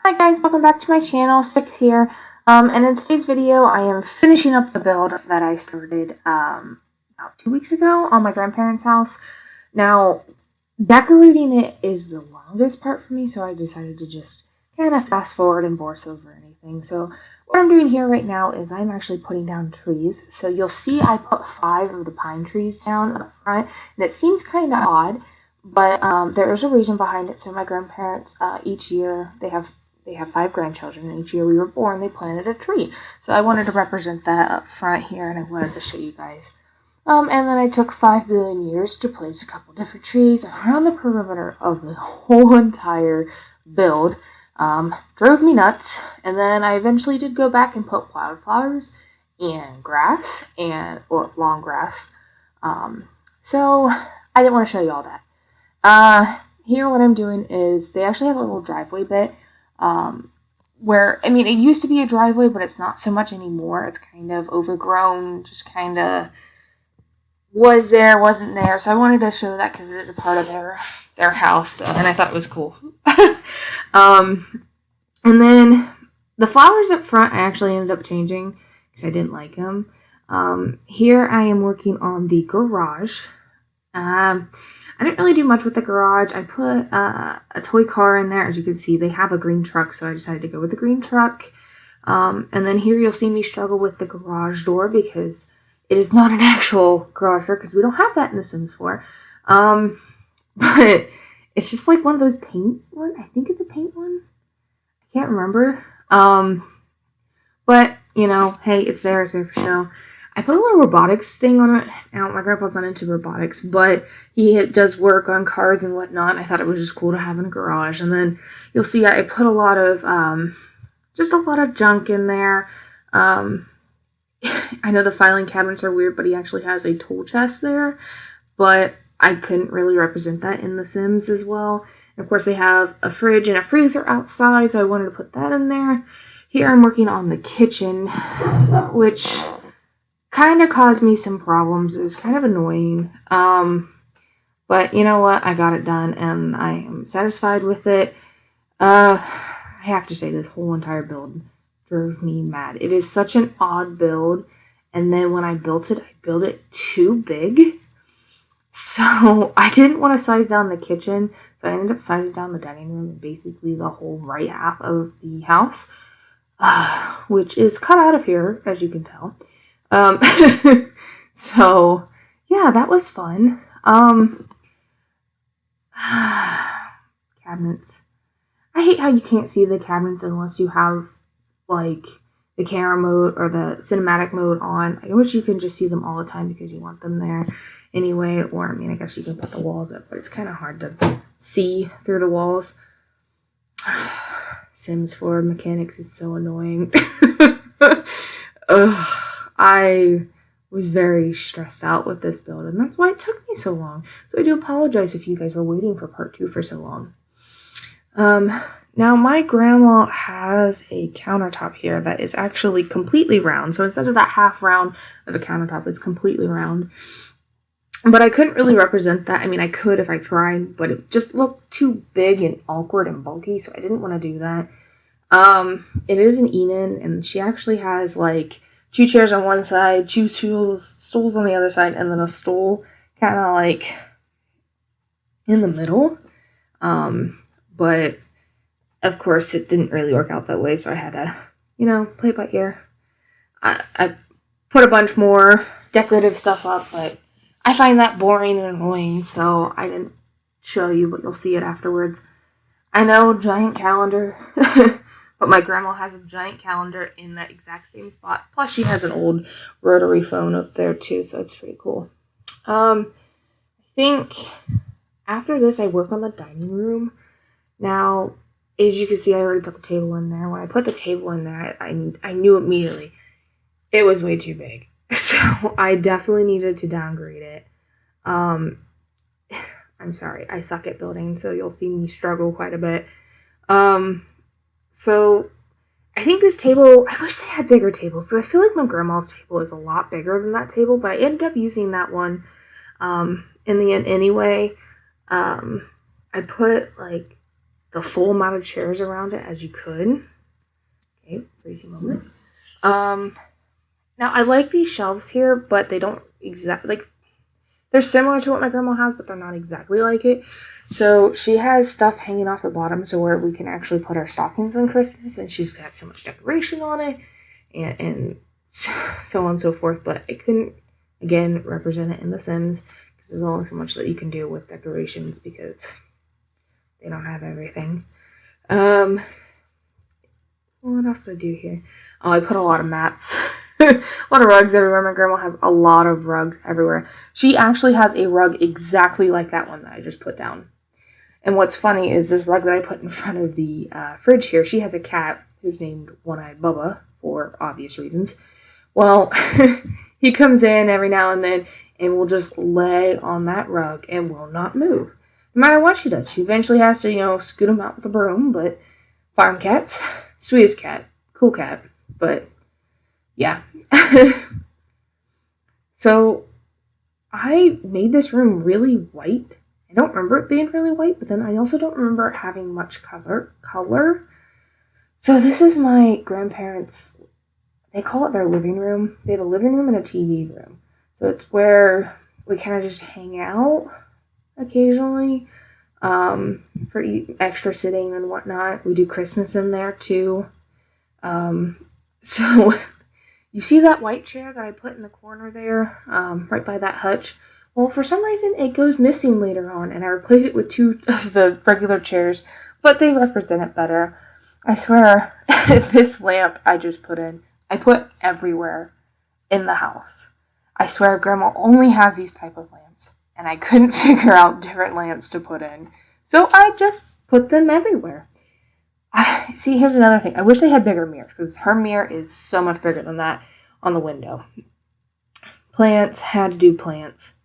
Hi guys, welcome back to my channel, Six here. And in today's video, I am finishing up the build that I started about 2 weeks ago on my grandparents' house. Now, decorating it is the longest part for me, so I decided to just kind of fast forward and voice over anything. So what I'm doing here right now is I'm actually putting down trees. So you'll see I put 5 of the pine trees down up front, and it seems kind of odd, but there is a reason behind it. So my grandparents, each year, they have 5 grandchildren, and each year we were born, they planted a tree. So I wanted to represent that up front here, and I wanted to show you guys. And then I took 5 billion years to place a couple different trees around the perimeter of the whole entire build. Drove me nuts, and then I eventually did go back and put wildflowers and grass, or long grass. So I didn't want to show you all that. Here what I'm doing is they actually have a little driveway bit, where, I mean, it used to be a driveway, but it's not so much anymore. It's kind of overgrown, just kind of was there, wasn't there. So I wanted to show that because it is a part of their house, and I thought it was cool. And then the flowers up front, I actually ended up changing because I didn't like them. Here I am working on the garage. I didn't really do much with the garage. I put a toy car in there. As you can see, they have a green truck, so I decided to go with the green truck. And then here you'll see me struggle with the garage door because it is not an actual garage door because we don't have that in The Sims 4. But it's just like one of those paint ones. I think it's a paint one. I can't remember. But, you know, hey, it's there for show. I put a little robotics thing on it. Now, my grandpa's not into robotics, but he does work on cars and whatnot. I thought it was just cool to have in a garage. And then you'll see I put a lot of, just a lot of junk in there. I know the filing cabinets are weird, but he actually has a tool chest there. But I couldn't really represent that in The Sims as well. And of course, they have a fridge and a freezer outside, so I wanted to put that in there. Here I'm working on the kitchen, which kind of caused me some problems. It was kind of annoying. But you know what? I got it done, and I am satisfied with it. I have to say, this whole entire build drove me mad. It is such an odd build, and then when I built it too big. So I didn't want to size down the kitchen, so I ended up sizing down the dining room and basically the whole right half of the house, which is cut out of here, as you can tell. So yeah, that was fun. Cabinets. I hate how you can't see the cabinets unless you have like the camera mode or the cinematic mode on. I wish you can just see them all the time because you want them there anyway. Or, I mean, I guess you can put the walls up, but it's kind of hard to see through the walls. Sims 4 mechanics is so annoying. Ugh, I was very stressed out with this build, and that's why it took me so long. So I do apologize if you guys were waiting for part 2 for so long. Now my grandma has a countertop here that is actually completely round. So instead of that half round of a countertop, it's completely round. But I couldn't really represent that. I mean, I could if I tried, but it just looked too big and awkward and bulky, so I didn't want to do that. It is an Enon, and she actually has like 2 chairs on one side, 2 stools on the other side, and then a stool kind of like in the middle. But of course it didn't really work out that way, so I had to, you know, play it by ear. I put a bunch more decorative stuff up, but I find that boring and annoying, so I didn't show you, but you'll see it afterwards. I know, giant calendar, but my grandma has a giant calendar in that exact same spot. Plus, she has an old rotary phone up there, too, so it's pretty cool. I think after this, I work on the dining room. Now, as you can see, I already put the table in there. When I put the table in there, I knew immediately it was way too big. So I definitely needed to downgrade it. I'm sorry, I suck at building, so you'll see me struggle quite a bit. So I think this table, I wish they had bigger tables. So I feel like my grandma's table is a lot bigger than that table, but I ended up using that one in the end anyway. I put like the full amount of chairs around it as you could. Okay, crazy moment. Now I like these shelves here, but they don't exactly, like, they're similar to what my grandma has, but they're not exactly like it. So she has stuff hanging off the bottom so where we can actually put our stockings on Christmas, and she's got so much decoration on it, and so on and so forth. But I couldn't, again, represent it in The Sims, because there's only so much that you can do with decorations, because they don't have everything. What else did I do here? Oh, I put a lot of mats. A lot of rugs everywhere. My grandma has a lot of rugs everywhere. She actually has a rug exactly like that one that I just put down. And what's funny is this rug that I put in front of the fridge here, she has a cat who's named One-Eyed Bubba for obvious reasons. Well, he comes in every now and then and will just lay on that rug and will not move. No matter what she does. She eventually has to, scoot him out with a broom, but farm cats, sweetest cat, cool cat, but yeah. So I made this room really white. I don't remember it being really white, but then I also don't remember it having much color. So this is my grandparents', they call it their living room. They have a living room and a TV room. So it's where we kind of just hang out occasionally for extra sitting and whatnot. We do Christmas in there too. So you see that white chair that I put in the corner there, right by that hutch? Well, for some reason, it goes missing later on, and I replace it with 2 of the regular chairs, but they represent it better. I swear, this lamp I just put in, I put everywhere in the house. I swear, Grandma only has these type of lamps, and I couldn't figure out different lamps to put in, so I just put them everywhere. See, here's another thing. I wish they had bigger mirrors, because her mirror is so much bigger than that on the window. Plants, had to do plants.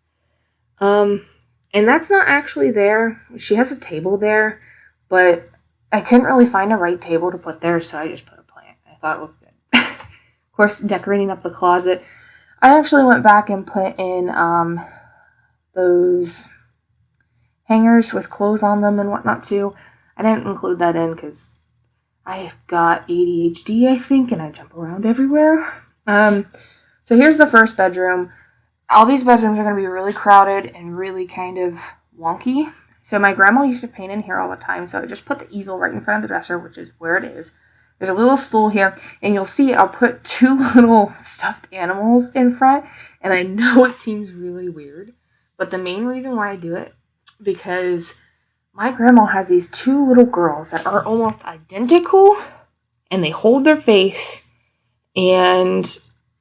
And that's not actually there. She has a table there, but I couldn't really find a right table to put there, so I just put a plant. I thought it looked good. Of course, decorating up the closet. I actually went back and put in those hangers with clothes on them and whatnot too. I didn't include that in because I've got ADHD, I think, and I jump around everywhere. So here's the first bedroom. All these bedrooms are going to be really crowded and really kind of wonky. So my grandma used to paint in here all the time, so I just put the easel right in front of the dresser, which is where it is. There's a little stool here, and you'll see I'll put 2 little stuffed animals in front, and I know it seems really weird, but the main reason why I do it, because my grandma has these 2 little girls that are almost identical, and they hold their face, and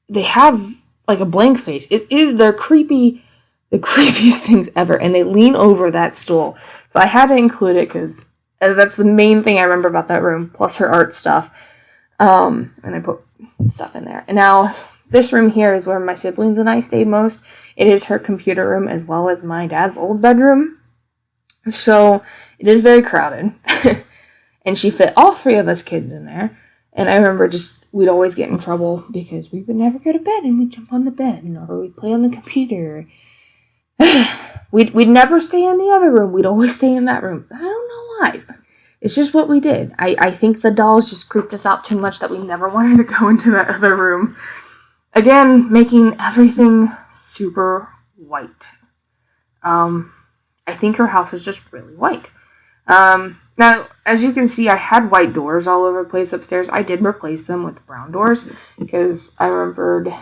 they have like a blank face. They're creepy, the creepiest things ever, and they lean over that stool. So I had to include it because that's the main thing I remember about that room, plus her art stuff. And I put stuff in there. And now this room here is where my siblings and I stayed most. It is her computer room as well as my dad's old bedroom. So it is very crowded. And she fit all 3 of us kids in there. And I remember we'd always get in trouble because we would never go to bed and we'd jump on the bed, or we'd play on the computer. We'd never stay in the other room. We'd always stay in that room. I don't know why. It's just what we did. I think the dolls just creeped us out too much that we never wanted to go into that other room. Again, making everything super white. I think her house is just really white. Now, as you can see, I had white doors all over the place upstairs. I did replace them with brown doors because I remembered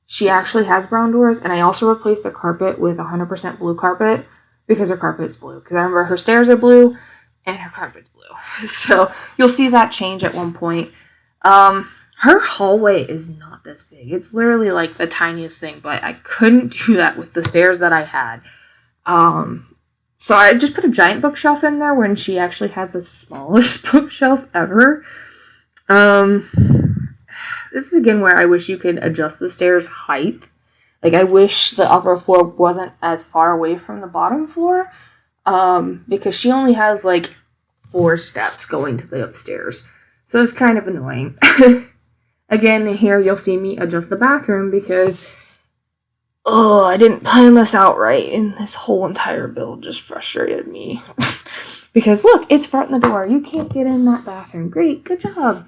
she actually has brown doors, and I also replaced the carpet with 100% blue carpet because her carpet's blue. Because I remember her stairs are blue and her carpet's blue. So you'll see that change at one point. Her hallway is not this big. It's literally like the tiniest thing, but I couldn't do that with the stairs that I had. So I just put a giant bookshelf in there when she actually has the smallest bookshelf ever. This is again where I wish you could adjust the stairs height. Like, I wish the upper floor wasn't as far away from the bottom floor. Because she only has like 4 steps going to the upstairs. So it's kind of annoying. Again, here you'll see me adjust the bathroom because I didn't plan this out right, and this whole entire build just frustrated me. Because look, it's front in the door. You can't get in that bathroom. Great, good job.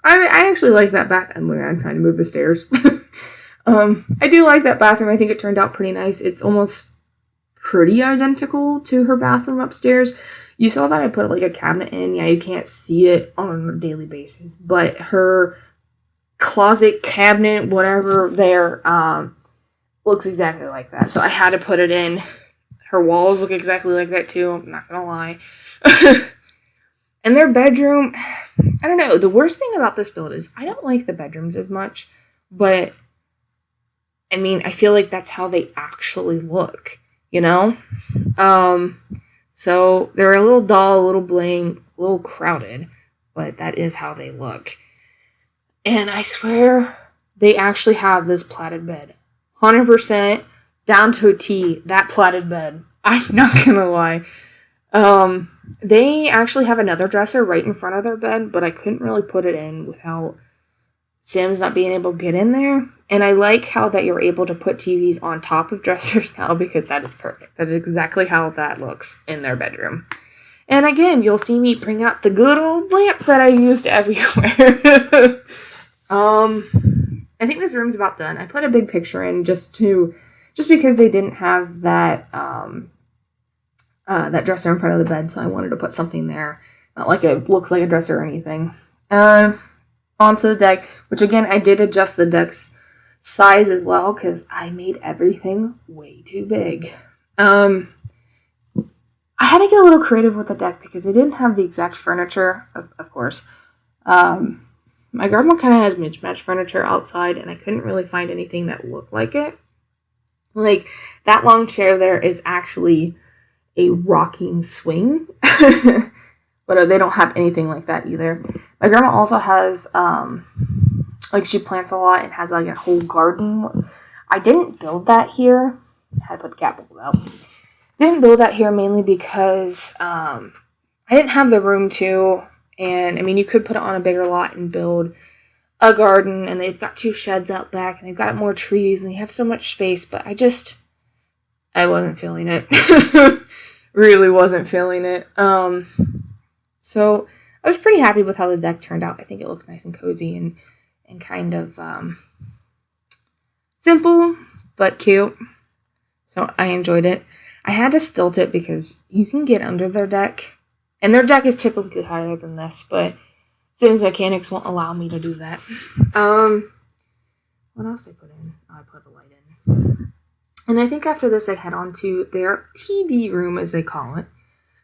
I actually like that bathroom. I'm trying to move the stairs. I do like that bathroom. I think it turned out pretty nice. It's almost pretty identical to her bathroom upstairs. You saw that I put like a cabinet in. Yeah, you can't see it on a daily basis, but her closet, cabinet, whatever there, looks exactly like that. So I had to put it in. Her walls look exactly like that too. I'm not gonna lie. And their bedroom, I don't know. The worst thing about this build is I don't like the bedrooms as much, but I mean, I feel like that's how they actually look, you know? So they're a little dull, a little bling, a little crowded, but that is how they look. And I swear they actually have this platted bed. 100% down to a T, that platted bed. I'm not gonna lie. They actually have another dresser right in front of their bed, but I couldn't really put it in without Sims not being able to get in there. And I like how that you're able to put TVs on top of dressers now, because that is perfect. That is exactly how that looks in their bedroom. And again, you'll see me bring out the good old lamp that I used everywhere. I think this room's about done. I put a big picture in just because they didn't have that that dresser in front of the bed, so I wanted to put something there. Not like it looks like a dresser or anything. Onto the deck, which again, I did adjust the deck's size as well, because I made everything way too big. I had to get a little creative with the deck, because they didn't have the exact furniture, of course. My grandma kind of has mismatched furniture outside, and I couldn't really find anything that looked like it. Like, that long chair there is actually a rocking swing. But they don't have anything like that either. My grandma also has, she plants a lot and has, like, a whole garden. I didn't build that here. I had to put the cat bubble out. Didn't build that here mainly because I didn't have the room to. And, I mean, you could put it on a bigger lot and build a garden. And they've got 2 sheds out back. And they've got more trees. And they have so much space. But I wasn't feeling it. Really wasn't feeling it. So I was pretty happy with how the deck turned out. I think it looks nice and cozy and kind of simple but cute. So I enjoyed it. I had to stilt it because you can get under their deck. And their deck is typically higher than this, but Sims Mechanics won't allow me to do that. What else I put in? Oh, I put the light in. And I think after this I head on to their TV room, as they call it.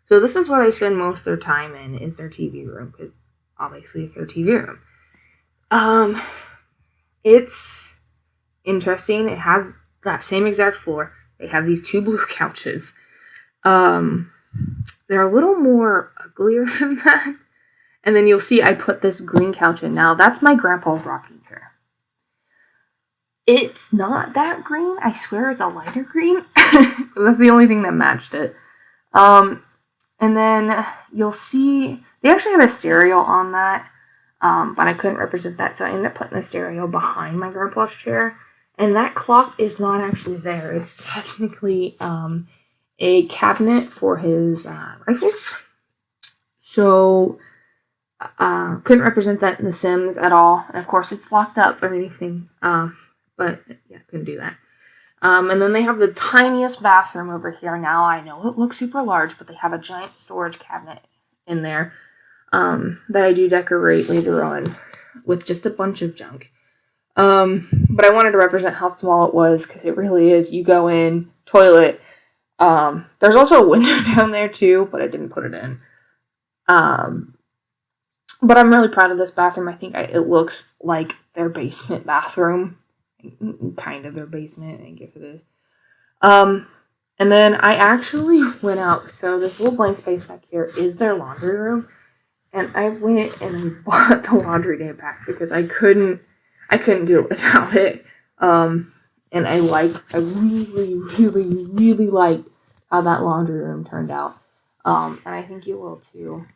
So this is what I spend most of their time in, is their TV room, because obviously it's their TV room. It's interesting. It has that same exact floor. They have these 2 blue couches. They're a little more uglier than that. And then you'll see I put this green couch in. Now, that's my grandpa's rocking chair. It's not that green. I swear it's a lighter green. That's the only thing that matched it. And then you'll see, they actually have a stereo on that, but I couldn't represent that, so I ended up putting the stereo behind my grandpa's chair. And that clock is not actually there. It's technically a cabinet for his rifles. So, couldn't represent that in The Sims at all. And of course, it's locked up or anything. But, yeah, couldn't do that. And then they have the tiniest bathroom over here. Now, I know it looks super large, but they have a giant storage cabinet in there that I do decorate later on with just a bunch of junk. But I wanted to represent how small it was, because it really is. You go in, toilet. There's also a window down there, too, but I didn't put it in. But I'm really proud of this bathroom. I think it looks like their basement bathroom. Kind of their basement, I guess it is. And then I actually went out, so this little blank space back here is their laundry room, and I went and I bought the laundry day pack because I couldn't do it without it. And I really liked how that laundry room turned out. And I think you will too.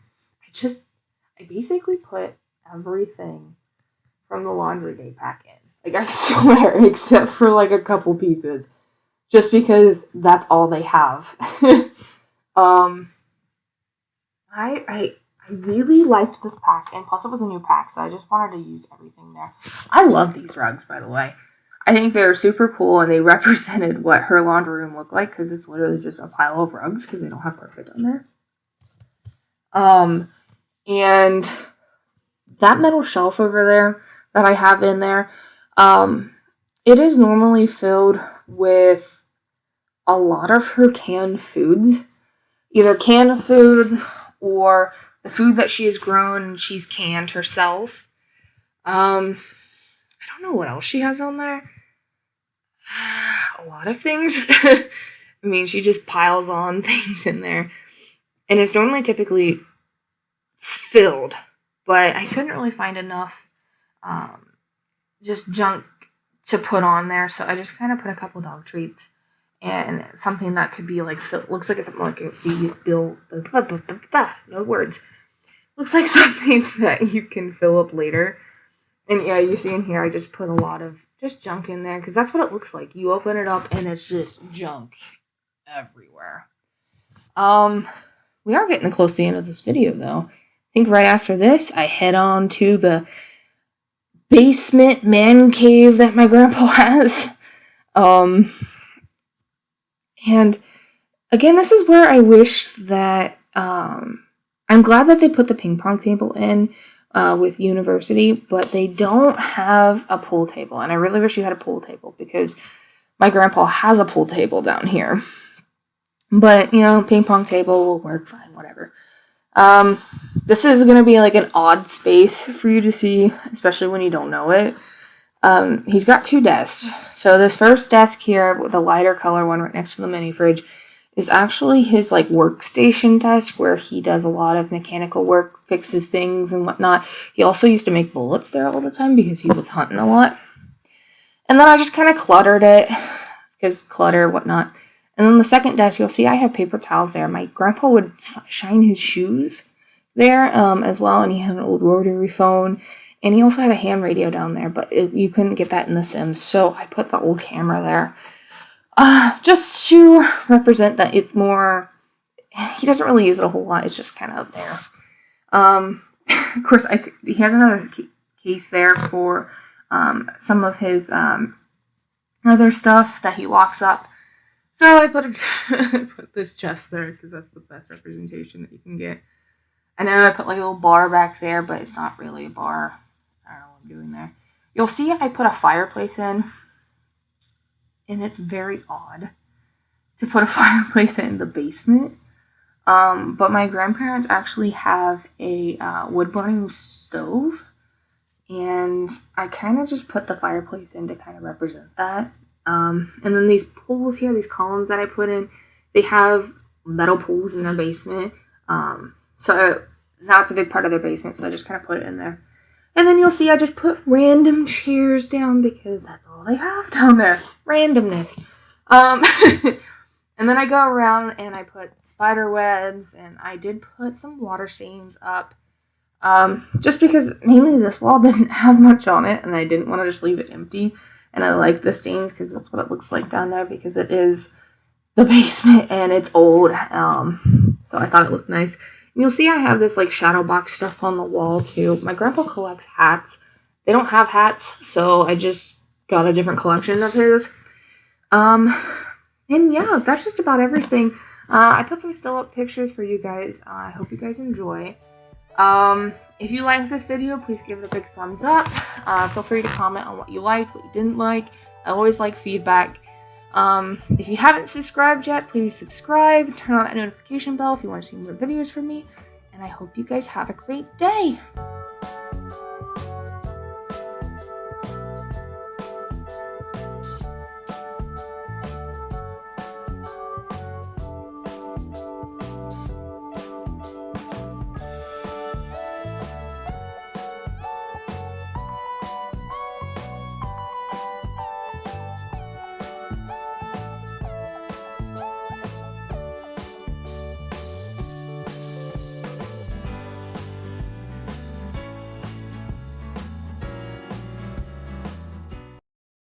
I basically put everything from the laundry day pack in. Like, I swear, except for, like, a couple pieces. just because that's all they have. I really liked this pack, and plus it was a new pack, so I just wanted to use everything there. I love these rugs, by the way. I think they're super cool, and they represented what her laundry room looked like, because it's literally just a pile of rugs, because they don't have carpet on there. And that metal shelf over there that I have in there, it is normally filled with a lot of her canned foods. Either canned food or the food that she has grown and she's canned herself. I don't know what else she has on there. A lot of things. I mean, she just piles on things in there. And it's normally typically filled, but I couldn't really find enough just junk to put on there, so I just kind of put a couple dog treats and something that could be like, looks like something like no words. Looks like something that you can fill up later. And yeah, you see in here, I just put a lot of just junk in there, because that's what it looks like. You open it up and it's just junk everywhere. We are getting close to the end of this video, though. I think right after this, I head on to the basement man cave that my grandpa has. And again, this is where I wish that, I'm glad that they put the ping pong table in with university, but they don't have a pool table. And I really wish you had a pool table, because my grandpa has a pool table down here. But, you know, ping pong table will work fine, whatever. This is going to be like an odd space for you to see, especially when you don't know it. He's got 2 desks. So this first desk here, with the lighter color one right next to the mini fridge, is actually his like workstation desk, where he does a lot of mechanical work, fixes things and whatnot. He also used to make bullets there all the time because he was hunting a lot. And then I just kind of cluttered it, because clutter, whatnot. And then the second desk, you'll see I have paper towels there. My grandpa would shine his shoes there as well, and he had an old rotary phone. And he also had a ham radio down there, but you couldn't get that in The Sims, so I put the old camera there. Just to represent that it's more, he doesn't really use it a whole lot, it's just kind of there. Of course, he has another case there for some of his other stuff that he locks up. So I put put this chest there, because that's the best representation that you can get. I know I put like a little bar back there, but it's not really a bar. I don't know what I'm doing there. You'll see I put a fireplace in, and it's very odd to put a fireplace in the basement. But my grandparents actually have a wood-burning stove, and I kind of just put the fireplace in to kind of represent that. And then these poles here, these columns that I put in, they have metal poles in their basement. So that's a big part of their basement, so I just kind of put it in there. And then you'll see I just put random chairs down, because that's all they have down there. Randomness. And then I go around and I put spider webs, and I did put some water stains up. Just because mainly this wall didn't have much on it, and I didn't want to just leave it empty. And I like the stains because that's what it looks like down there, because it is the basement and it's old. So I thought it looked nice. And you'll see I have this like shadow box stuff on the wall too. My grandpa collects hats. They don't have hats, so I just got a different collection of his. And yeah, that's just about everything. I put some still up pictures for you guys. I hope you guys enjoy. If you liked this video, please give it a big thumbs up. Feel free to comment on what you liked, what you didn't like. I always like feedback. If you haven't subscribed yet, please subscribe. Turn on that notification bell if you want to see more videos from me. And I hope you guys have a great day.